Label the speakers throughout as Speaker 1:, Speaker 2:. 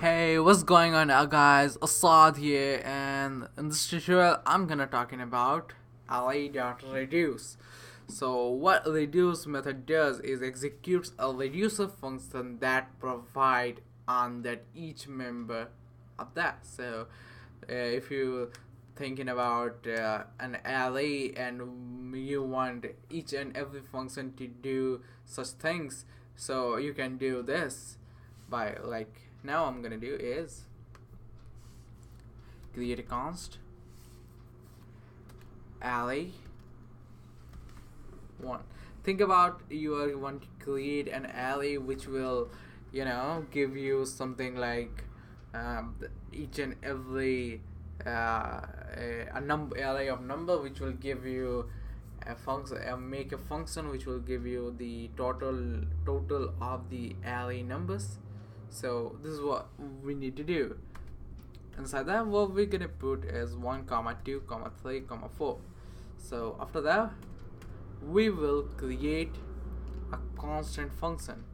Speaker 1: Hey, what's going on now, guys? Assad here, and in this tutorial I'm gonna talking about Array.reduce. So what reduce method does is executes a reducer function that provide on that each member of that. So if you thinking about an array and you want each and every function to do such things, so you can do this by like now I'm gonna do is create a const array 1. Think about you are want to create an array which will give you something like each and every a number array of number which will give you a function, make a function which will give you the total of the array numbers. So this is what we need to do. Inside that, what we're gonna put is 1 comma 2 comma 3 comma 4. So after that we will create a constant function.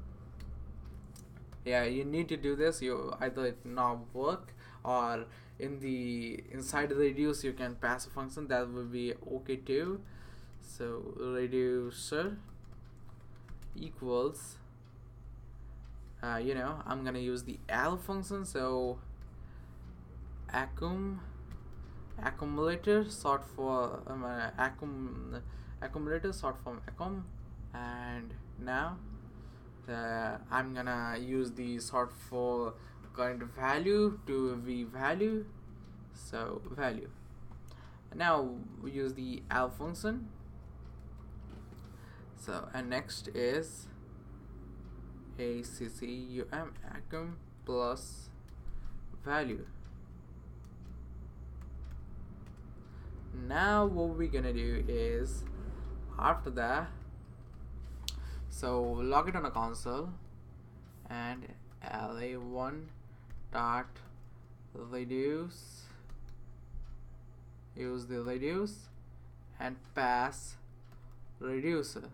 Speaker 1: Yeah, you need to do this. You either it not work, or inside the reduce you can pass a function that will be okay too. So reducer equals I'm gonna use the L function. So accumulator short for accumulator short form accum, and now I'm gonna use the sort for current value to v value. So value. Now we use the L function. So and next is accum plus value. Now what we're gonna do is after that, so log it on a console and array1 dot reduce, use the reduce and pass reducer.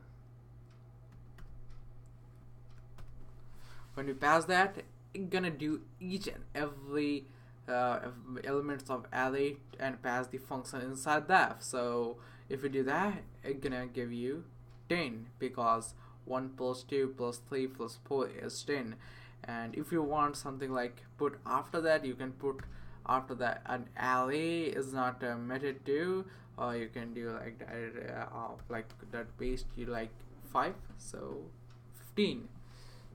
Speaker 1: When we pass that, it's gonna do each and every elements of array and pass the function inside that. So if you do that, it's gonna give you 10 because 1 plus 2 plus 3 plus 4 is 10. And if you want something like put after that, you can put after that an array is not a method too, or you can do like that, like that based you like 5, so 15.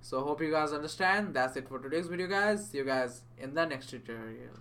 Speaker 1: So hope you guys understand. That's it for today's video, guys. See you guys in the next tutorial.